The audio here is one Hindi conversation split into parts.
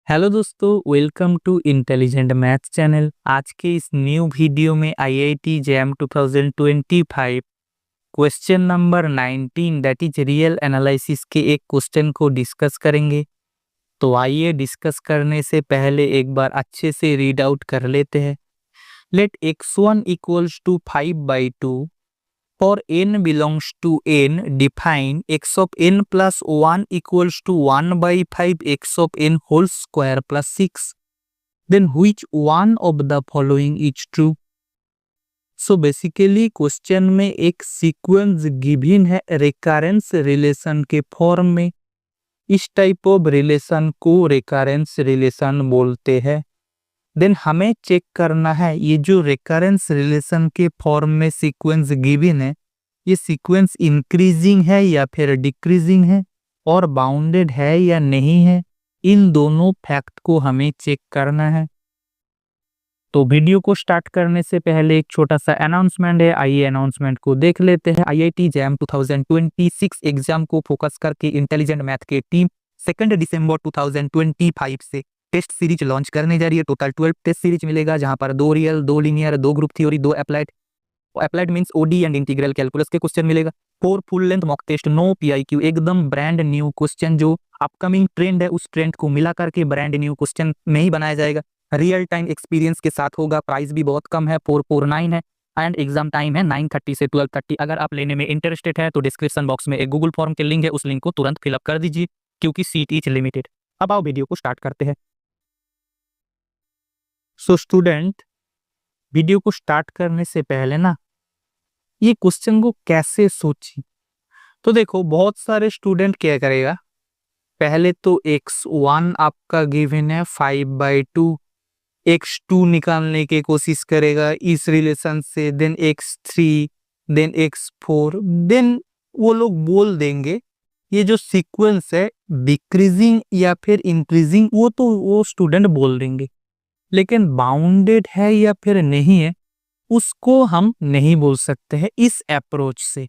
हेलो दोस्तों, welcome to intelligent maths channel. आज के इस न्यू वीडियो में IIT jam 2025 question number 19 that is real analysis के एक क्वेश्चन को डिस्कस करेंगे। तो आइए डिस्कस करने से पहले एक बार अच्छे से रीड आउट कर लेते हैं। Let x1 equals to 5/2 for n belongs to n, define x of n plus 1 equals to 1/5 x of n whole square plus 6. Then which one of the following is true? So basically question में एक सीक्वेंस गिवन है रिकरेंस रिलेशन के फॉर्म में। इस टाइप ऑफ रिलेशन को रिकरेंस रिलेशन बोलते हैं। देन हमें चेक करना है ये जो रिकरेंस रिलेशन के फॉर्म में सीक्वेंस गिवन है, ये सीक्वेंस इंक्रीजिंग है या फिर डिक्रीजिंग है और बाउंडेड है या नहीं है। इन दोनों फैक्ट को हमें चेक करना है। तो वीडियो को स्टार्ट करने से पहले एक छोटा सा अनाउंसमेंट है, आइए अनाउंसमेंट को देख लेते हैं। आईआईटी जैम 2026 एग्जाम को फोकस करके इंटेलिजेंट मैथ की टीम 2 दिसंबर 2025 से टेस्ट सीरीज लॉन्च करने जा रही है। टोटल 12 टेस्ट सीरीज मिलेगा, जहां पर 2 real, 2 linear, 2 group theory, 2 applied means ODE and integral calculus के क्वेश्चन मिलेगा। 4 full length mock test, no PIQ, एकदम ब्रांड न्यू क्वेश्चन जो अपकमिंग ट्रेंड है उस ट्रेंड को मिला करके ब्रांड न्यू क्वेश्चन में ही बनाया जाएगा। रियल टाइम एक्सपीरियंस के साथ होगा। प्राइस भी बहुत कम है, 449 है एंड एग्जाम टाइम है 9:30 से 12:30। अगर आप लेने में इंटरेस्टेड है तो डिस्क्रिप्शन बॉक्स में एक गूगल फॉर्म के लिंक है, उस लिंक को तुरंत फिलअप कर दीजिए क्योंकि सीट इज लिमिटेड। अब आओ वीडियो को स्टार्ट करते हैं। सो स्टूडेंट, वीडियो को स्टार्ट करने से पहले ना ये क्वेश्चन को कैसे सोची, तो देखो बहुत सारे स्टूडेंट क्या करेगा, पहले तो x1 आपका गिवन है 5/2, x2 निकालने की कोशिश करेगा इस रिलेशन से, then x3, then x4, then वो लोग बोल देंगे ये जो सीक्वेंस है डिक्रीजिंग या फिर इंक्रीजिंग, वो तो वो स्टूडेंट बोल देंगे, लेकिन बाउंडेड है या फिर नहीं है उसको हम नहीं बोल सकते हैं इस अप्रोच से।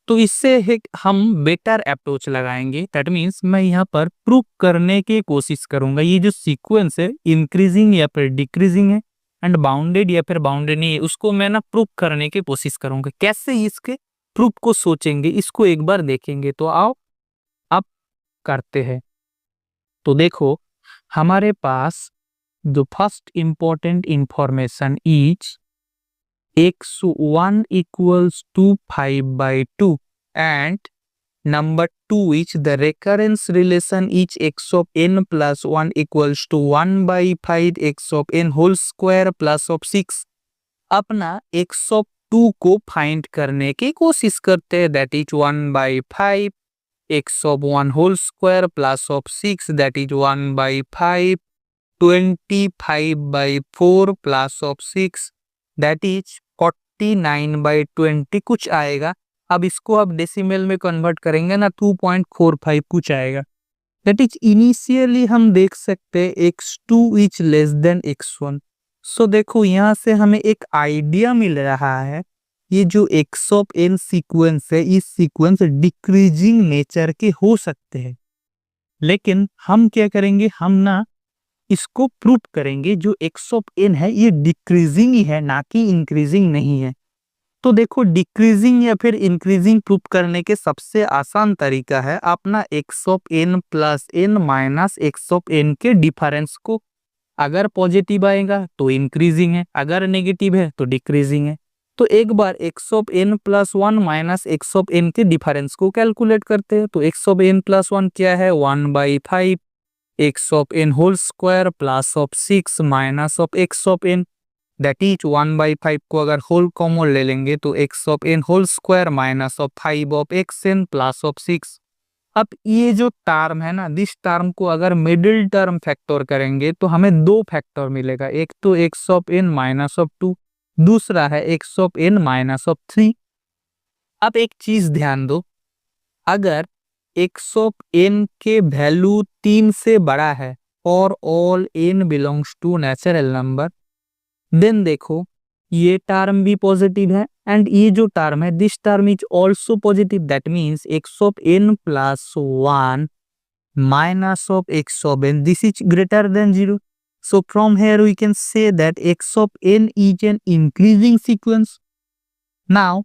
तो इससे हम बेटर अप्रोच लगाएंगे। दैट मीन्स मैं यहाँ पर प्रूव करने की कोशिश करूंगा ये जो सीक्वेंस है इंक्रीजिंग या फिर डिक्रीजिंग है एंड बाउंडेड या फिर बाउंडेड नहीं है, उसको मैं ना प्रूव करने की कोशिश करूंगा। कैसे इसके प्रूफ को सोचेंगे, इसको एक बार देखेंगे। तो आओ अब करते हैं। तो देखो हमारे पास the first important information is x1 equals to 5/2 and number 2 is the recurrence relation is x of n plus 1 equals to 1/5 x of n whole square plus of 6। अपना x of 2 को फाइंड करने की कोशिश करते हैं, that is 1/5 x of 1 whole square plus of 6 that is 1/5 25/4 plus of 6 that is 49/20 कुछ आएगा। अब इसको आप डेसिमल में कन्वर्ट करेंगे ना 2.45 कुछ आएगा। दैट इज इनिशियली हम देख सकते हैं x2 is less then x1। सो देखो यहाँ से हमें एक आइडिया मिल रहा है ये जो x ऑफ n सीक्वेंस है, इस सीक्वेंस डिक्रीजिंग नेचर के हो सकते हैं, लेकिन हम क्या करेंगे, हम ना इसको प्रूव करेंगे जो x ऑफ n है ये डिक्रीजिंग ही है ना कि इंक्रीजिंग नहीं है। तो देखो डिक्रीजिंग या फिर इंक्रीजिंग प्रूव करने के सबसे आसान तरीका है अपना x of n plus n minus x of n के डिफरेंस को, अगर पॉजिटिव आएगा तो इंक्रीजिंग है, अगर नेगेटिव है तो डिक्रीजिंग है। तो एक बार x of n plus 1 minus x of n के डिफरेंस को कैलकुलेट करते हैं। तो x ऑफ n प्लस 1 क्या है, 1/5 x of n whole square plus of 6 minus of x of n that is 1/5 को अगर होल कॉमन ले लेंगे तो x of n whole square minus of 5 of xn plus of 6। अब ये जो टर्म है ना, दिस टर्म को अगर मिडिल टर्म फैक्टर करेंगे तो हमें दो फैक्टर मिलेगा, एक तो x of n minus of 2, दूसरा है x of n minus of 3। अब एक चीज ध्यान दो, अगर x ऑफ n के वैल्यू 3 से बड़ा है और all n belongs to natural number, then देखो ये टर्म भी पॉजिटिव है एंड ये जो टर्म है this term is also positive. That means x of n plus 1 minus of x of n, this is greater than 0. So from here we can say that x of n is an increasing sequence. Now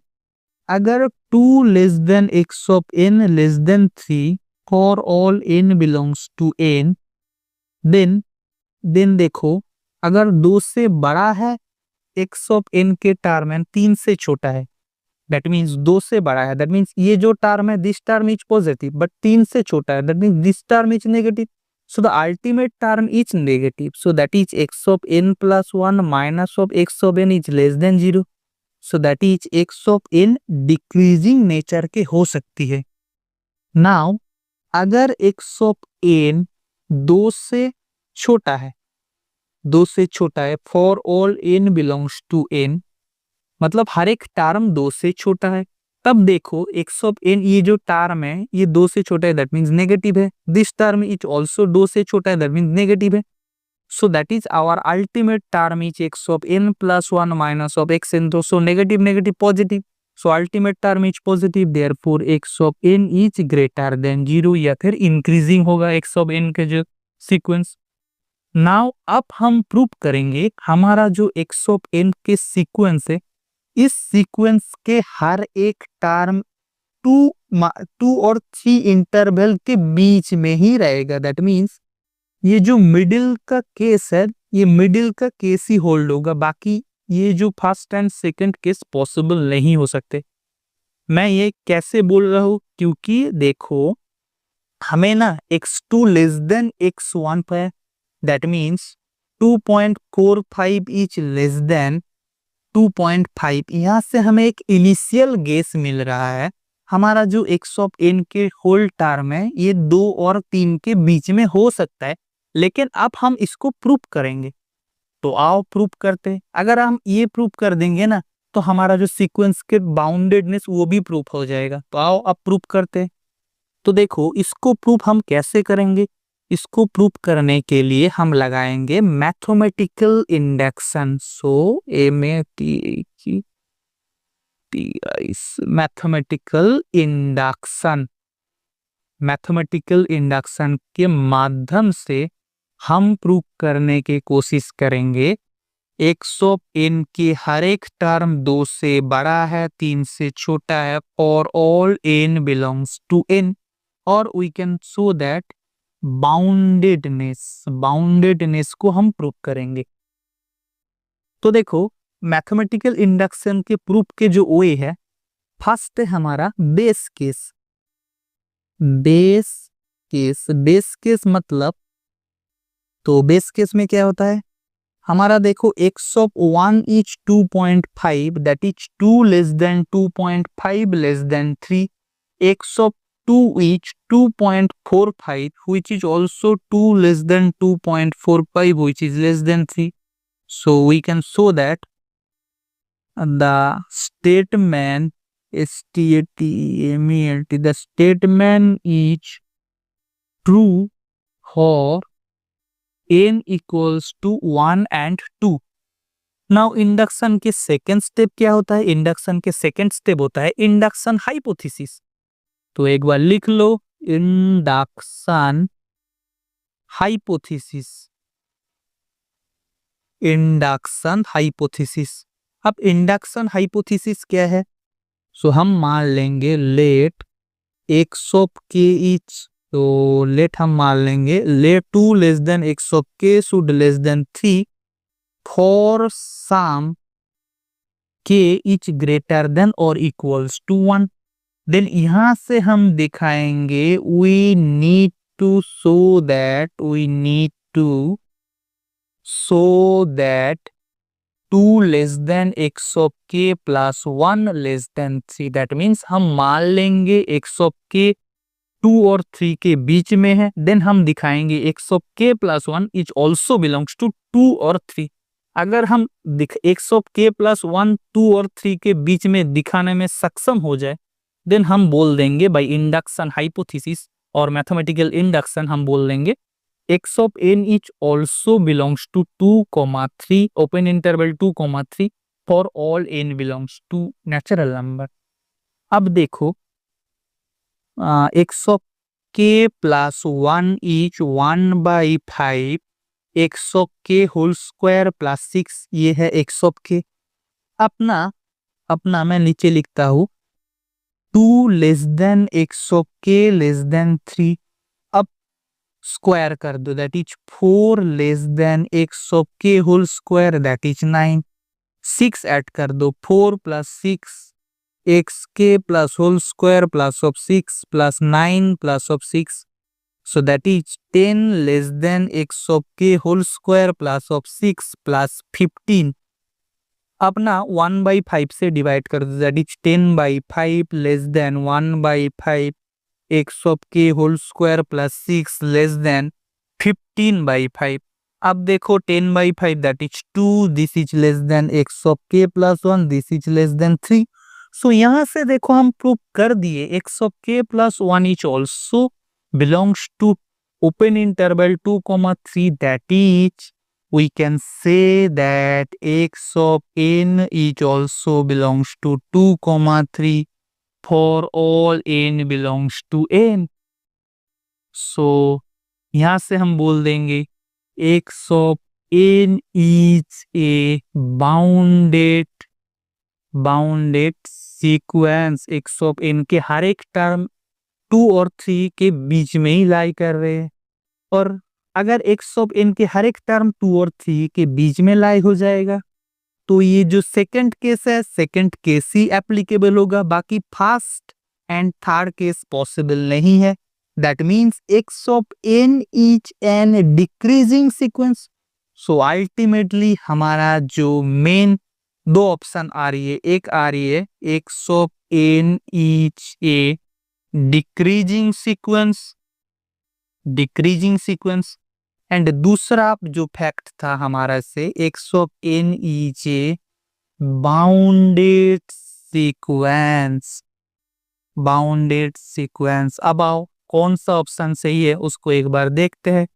अगर 2 less than x of n less than 3 for all n belongs to n, then देखो अगर 2 से बड़ा है x of n के टर्म है 3 से छोटा है, दैट मीन्स 2 से बड़ा है, दैट मीन्स ये जो टर्म है this term is positive, but 3 से छोटा है, that means this term is negative. So the ultimate term is negative. So that is x of n plus 1 minus of x of n is less than 0. So that is x of n decreasing nature के हो सकती है. Now अगर x of n 2 से छोटा है, 2 से छोटा है for all n belongs to n, मतलब हर एक टर्म 2 से छोटा है, तब देखो x ऑफ n ये जो टर्म है ये 2 से छोटा है, दैट मीन्स नेगेटिव है. दिस टर्म इज ऑल्सो 2 से छोटा है, दैट मीन्स नेगेटिव है. So that is our ultimate term is x of n plus 1 minus of x n. तो so negative negative positive, so ultimate term is positive, therefore x of n is greater than 0, या फिर इंक्रीजिंग होगा x ऑफ n के जो सीक्वेंस. नाउ अब हम प्रूव करेंगे हमारा जो x ऑफ n के सीक्वेंस है, इस सीक्वेंस के हर एक टर्म 2 और 3 इंटरवल के बीच में ही रहेगा. दैट मीन्स ये जो मिडिल का केस है, ये मिडिल का केस ही होल्ड होगा, बाकी ये जो first and second case possible नहीं हो सकते. मैं ये कैसे बोल रहा हूँ, क्योंकि देखो हमें ना x2 लेस देन x1 पर, that means 2.45 is less then 2.5, यहाँ से हमें एक इनिशियल गेस मिल रहा है. हमारा जो x ऑफ n के होल टर्म है ये 2 और 3 के बीच में हो सकता है, लेकिन अब हम इसको प्रूव करेंगे. तो आओ प्रूव करते. अगर हम ये प्रूव कर देंगे ना तो हमारा जो सीक्वेंस के बाउंडेडनेस वो भी प्रूव हो जाएगा. तो आओ अब प्रूव करते. तो देखो इसको प्रूव हम कैसे करेंगे. इसको प्रूव करने के लिए हम लगाएंगे मैथमेटिकल इंडक्शन. सो मैथमेटिकल इंडक्शन, मैथमेटिकल इंडक्शन के माध्यम से हम प्रूव करने की कोशिश करेंगे x ऑफ n की हर एक टर्म 2 से बड़ा है 3 से छोटा है और all n belongs to n, और we can show that boundedness को हम प्रूव करेंगे. तो देखो मैथमेटिकल इंडक्शन के प्रूफ के जो वे है, फर्स्ट है हमारा बेस केस. बेस केस मतलब, तो बेस केस में क्या होता है हमारा, देखो x of 1 is 2.5, that is 2 less then 2.5 less than 3. x of 2 is 2.45, which is also 2 less than 2.45, which is less than 3. So we can show that the statement is true for n equals to 1 and 2. Now induction के सेकेंड स्टेप क्या होता है. इंडक्शन के सेकेंड स्टेप होता है इंडक्शन हाइपोथेसिस. तो एक बार लिख लो इंडक्शन हाइपोथेसिस. Induction hypothesis. अब इंडक्शन हाइपोथेसिस क्या है. सो हम मान लेंगे let x of k is, तो लेट हम मान लेंगे let 2 less than x of k should less than 3 for some k is greater than और इक्वल्स टू 1. देन यहां से हम दिखाएंगे we need to show that 2 less than x of k plus 1 less than 3. That means हम मान लेंगे x of k 2 और 3 के बीच में है. देन हम दिखाएंगे x of k plus 1 is also belongs to 2 और 3. अगर हम x of k plus 1 2 और 3 के बीच में दिखाने में सक्षम हो जाए, देन हम बोल देंगे बाय इंडक्शन हाइपोथेसिस और मैथमेटिकल इंडक्शन हम बोल देंगे x of n is also belongs to 2,3 open interval 2,3 for all n belongs to natural number. अब देखो x of k plus 1 is 1/5 x of k whole square plus 6, ये है x ऑफ k। अपना मैं नीचे लिखता हूँ 2 less than x of k less than 3। अब स्क्वायर कर दो, that is 4 less than x of k whole square, that is 9। 6 add कर दो, 4 प्लस 6 एक्स के plus whole square plus of 6 plus 9 plus of 6, so that is 10 less than x of k whole square plus of 6 plus 15। अब ना 1/5 से डिवाइड कर दो, that is 10/5 less than 1/5 x of k whole square plus 6 less than 15/5। अब देखो 10/5 that is 2, this is less than x of k plus 1, this is less than 3। So यहाँ से देखो हम प्रूव कर दिए x of k plus 1 is also belongs to open interval 2, 3, that is we can say that x of n is also belongs to 2, 3 for all n belongs to n। so यहाँ से हम बोल देंगे x of n is a bounded sequence। x of n के हर एक टर्म 2 और 3 के बीच में ही लाई कर रहे हैं, और अगर x ऑफ n के हर एक टर्म 2 और 3 के बीच में लाई हो जाएगा तो ये जो सेकंड केस है, सेकंड केस ही एप्लीकेबल होगा, बाकी first and third case possible नहीं है। That means x of n is an decreasing sequence. So ultimately हमारा जो मेन दो ऑप्शन आ रही है, एक आ रही है x of n is a decreasing sequence, and दूसरा जो फैक्ट था हमारा से x of n is a bounded sequence. अब आओ कौन सा ऑप्शन सही है उसको एक बार देखते हैं।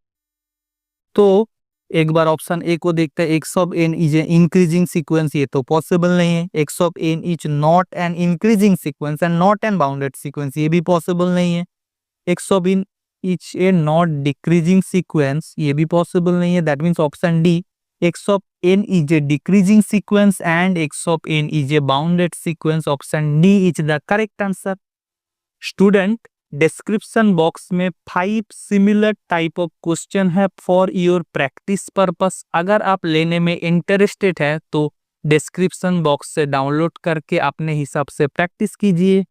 तो एक बार ऑप्शन ए को देखते हैं, x of n is a increasing sequence, ये तो पॉसिबल नहीं है। x of n is not an increasing sequence and not an bounded sequence, ये भी पॉसिबल नहीं है। x of n is a not decreasing sequence, ये भी पॉसिबल नहीं है। That means option D, x of n is a decreasing sequence and x of n is a bounded sequence. Option D is the correct answer. Student, description box में 5 सिमिलर टाइप ऑफ क्वेश्चन है फॉर योर प्रैक्टिस पर्पस। अगर आप लेने में इंटरेस्टेड है तो डिस्क्रिप्शन बॉक्स से डाउनलोड करके अपने हिसाब से प्रैक्टिस कीजिए।